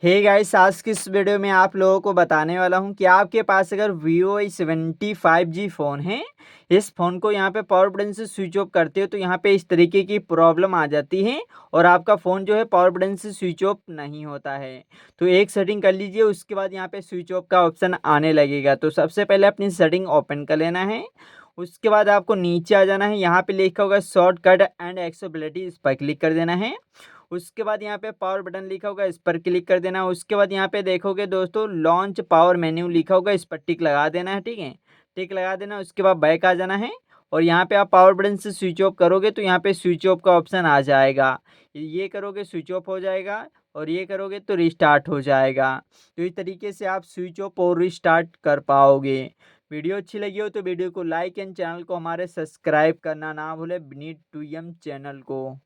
Hey guys, आज की इस वीडियो में आप लोगों को बताने वाला हूं कि आपके पास अगर Vivo Y70 5G फ़ोन है, इस फ़ोन को यहाँ पे पावर बटन से स्विच ऑफ करते हो तो यहाँ पे इस तरीके की प्रॉब्लम आ जाती है और आपका फ़ोन जो है पावर बटन से स्विच ऑफ नहीं होता है। तो एक सेटिंग कर लीजिए, उसके बाद यहाँ पे स्विच ऑफ का ऑप्शन आने लगेगा। तो सबसे पहले अपनी सेटिंग ओपन कर लेना है। उसके बाद आपको नीचे आ जाना है, यहाँ पे लिखा होगा शॉर्टकट एंड एक्सेसिबिलिटी, इस पर क्लिक कर देना है। उसके बाद यहाँ पे पावर बटन लिखा होगा, इस पर क्लिक कर देना है। उसके बाद यहाँ पे देखोगे दोस्तों लॉन्च पावर मेन्यू लिखा होगा, इस पर टिक लगा देना है। ठीक है, टिक लगा देना। उसके बाद बैक आ जाना है और यहाँ पे आप पावर बटन से स्विच ऑफ करोगे तो यहाँ पे स्विच ऑफ का ऑप्शन आ जाएगा। ये करोगे स्विच ऑफ हो जाएगा और ये करोगे तो रिस्टार्ट हो जाएगा। तो इस तरीके से आप स्विच ऑफ और रिस्टार्ट कर पाओगे। वीडियो अच्छी लगी हो तो वीडियो को लाइक एंड चैनल को हमारे सब्सक्राइब करना ना भूले, विनीत टू एम चैनल को।